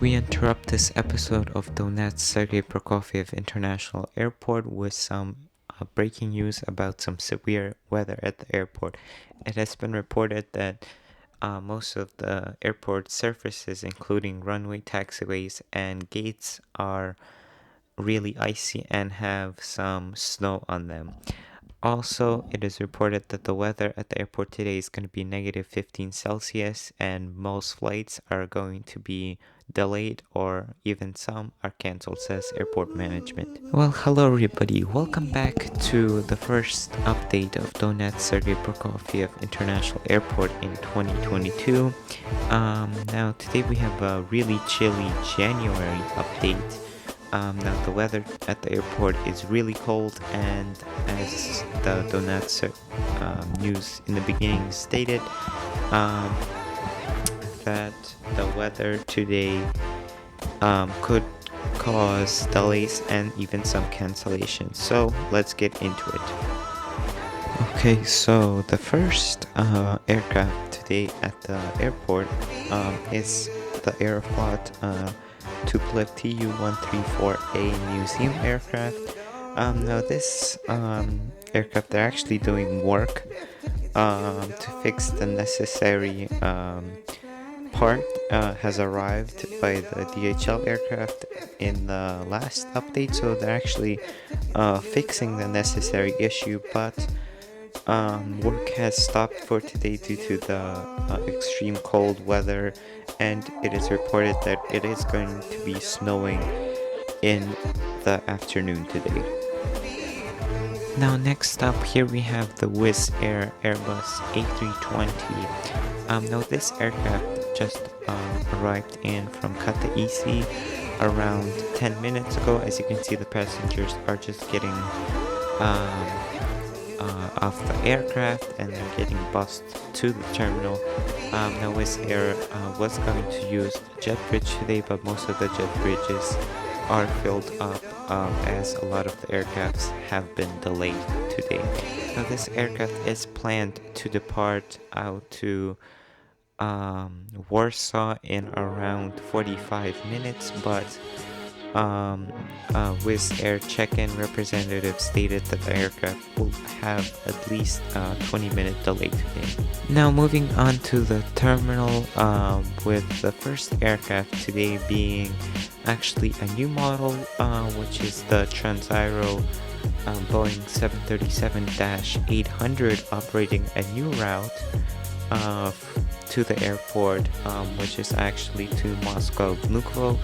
We interrupt this episode of Donetsk Sergey Prokofiev International Airport with some breaking news about some severe weather at the airport. It has been reported that most of the airport surfaces, including runway, taxiways, and gates, are really icy and have some snow on them. Also, it is reported that the weather at the airport today is going to be negative 15 Celsius and most flights are going to be delayed or even some are cancelled, says airport management. Well, hello everybody. Welcome back to the first update of Donetsk Sergey Prokofiev International Airport in 2022. Now, today we have a really chilly January update. Now the weather at the airport is really cold, and as the Donetsk news in the beginning stated, that the weather today could cause delays and even some cancellations. So let's get into it. Okay, so the first aircraft today at the airport is the Aeroflot Tupolev Tu-134A museum aircraft. Now this aircraft, they're actually doing work to fix the necessary part has arrived by the DHL aircraft in the last update, so they're actually fixing the necessary issue, but work has stopped for today due to the extreme cold weather, and it is reported that it is going to be snowing in the afternoon today. Now next up, here we have the Wizz Air Airbus A320. Now this aircraft just arrived in from Katowice around 10 minutes ago. As you can see, the passengers are just getting off the aircraft and they're getting bussed to the terminal. Now Wizz Air was going to use the jet bridge today, but most of the jet bridges are filled up as a lot of the aircrafts have been delayed today. Now this aircraft is planned to depart out to Warsaw in around 45 minutes, but Wizz Air check-in representative stated that the aircraft will have at least a 20-minute delay today. Now moving on to the terminal, with the first aircraft today being actually a new model, which is the Transaero Boeing 737-800 operating a new route to the airport, which is actually to Moscow Vnukovo.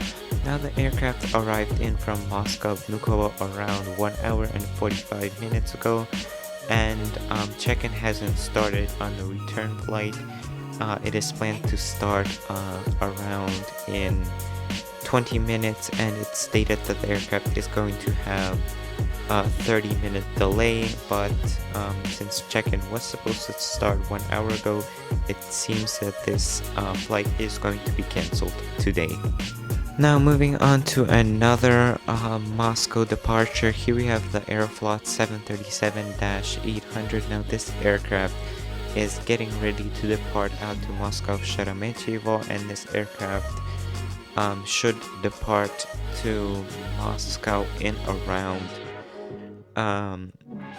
Now the aircraft arrived in from Moscow Vnukovo around 1 hour and 45 minutes ago, and check-in hasn't started on the return flight. It is planned to start around in 20 minutes, and it's stated that the aircraft is going to have a 30-minute delay, but since check-in was supposed to start 1 hour ago, it seems that this flight is going to be cancelled today. Now moving on to another Moscow departure, here we have the Aeroflot 737-800. Now this aircraft is getting ready to depart out to Moscow Sheremetyevo, and this aircraft should depart to Moscow in around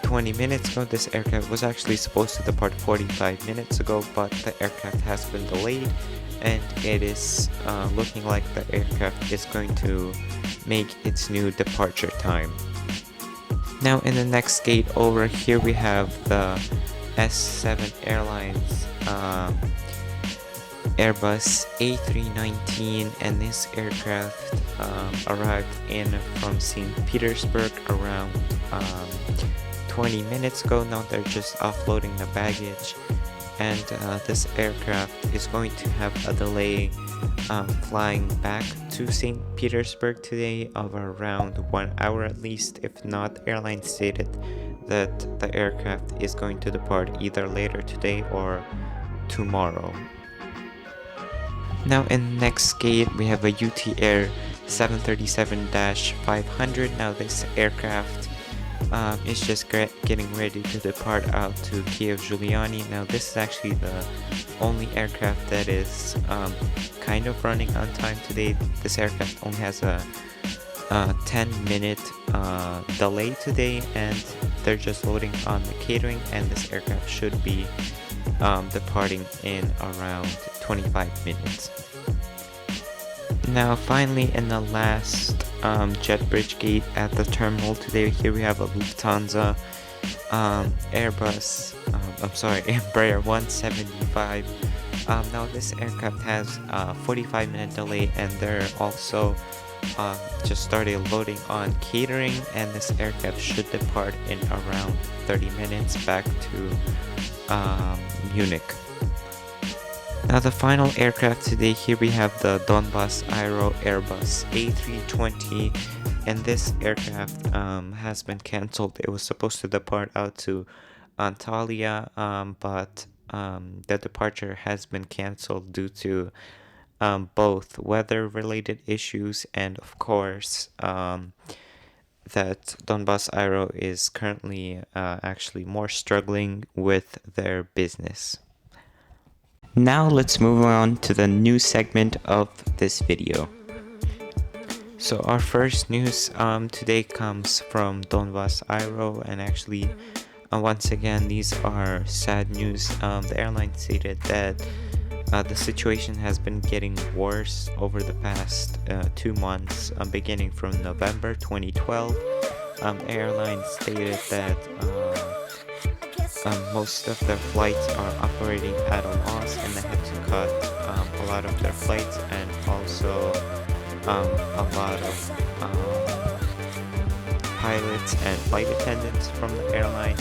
20 minutes ago. This aircraft was actually supposed to depart 45 minutes ago, but the aircraft has been delayed, and it is looking like the aircraft is going to make its new departure time. Now in the next gate over, here we have the S7 Airlines Airbus A319, and this aircraft arrived in from St. Petersburg around 20 minutes ago. Now they're just offloading the baggage, and this aircraft is going to have a delay flying back to St. Petersburg today of around 1 hour at least. If not, airline stated that the aircraft is going to depart either later today or tomorrow. Now in the next gate, we have a UT Air 737-500. Now this aircraft is just getting ready to depart out to Kiev Giuliani. Now this is actually the only aircraft that is kind of running on time today. This aircraft only has a 10-minute delay today, and they're just loading on the catering, and this aircraft should be departing in around 25 minutes. Now finally, in the last jet bridge gate at the terminal today, here we have a Lufthansa Embraer 175. Now this aircraft has a 45-minute delay, and they're also just started loading on catering, and this aircraft should depart in around 30 minutes back to Munich. Now the final aircraft today, here we have the Donetsk Aero Airbus A320, and this aircraft has been cancelled. It was supposed to depart out to Antalya, but the departure has been cancelled due to both weather-related issues, and of course that Donbass Aero is currently actually more struggling with their business. Now let's move on to the news segment of this video. So our first news today comes from Donbass Aero, and actually once again these are sad news. The airline stated that the situation has been getting worse over the past 2 months, beginning from November 2012. The airline stated that most of their flights are operating at a loss, and they had to cut a lot of their flights, and also a lot of pilots and flight attendants from the airline.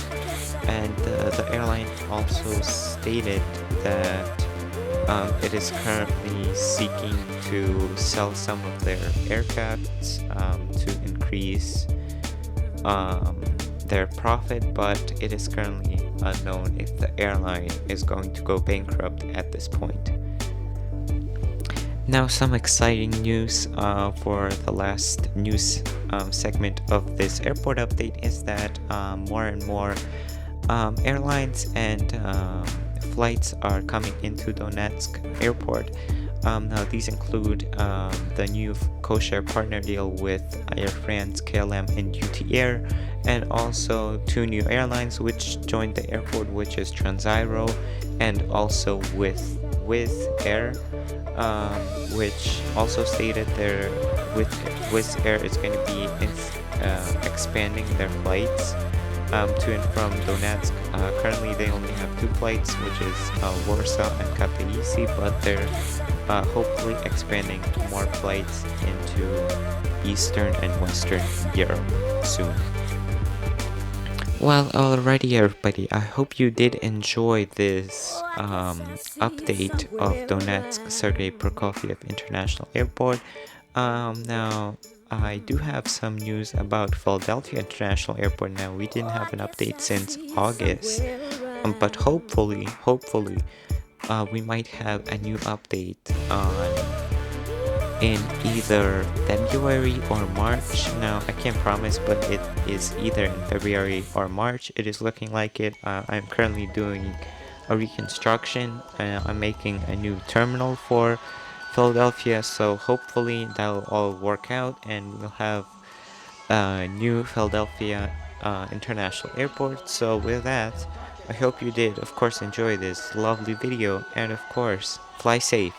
And the airline also stated that it is currently seeking to sell some of their aircrafts to increase their profit, but it is currently unknown if the airline is going to go bankrupt at this point. Now some exciting news for the last news segment of this airport update is that more and more airlines and flights are coming into Donetsk Airport. Now these include the new codeshare partner deal with Air France, KLM, and UT Air, and also 2 new airlines which joined the airport, which is Transaero and also Wizz Air, which also stated their Wizz Air is going to be expanding their flights to and from Donetsk. Currently they only have 2 flights, which is Warsaw and Katowice, but they're hopefully expanding more flights into Eastern and Western Europe soon. Well, alrighty everybody, I hope you did enjoy this update of Donetsk Sergey Prokofiev International Airport. Now I do have some news about Philadelphia International Airport. Now we didn't have an update since August, but hopefully we might have a new update in either February or March. Now I can't promise, but it is either in February or March. It is looking like it. I'm currently doing a reconstruction. I'm making a new terminal for Philadelphia, so hopefully that'll all work out and we'll have a new Philadelphia International Airport. So with that, I hope you did of course enjoy this lovely video, and of course fly safe.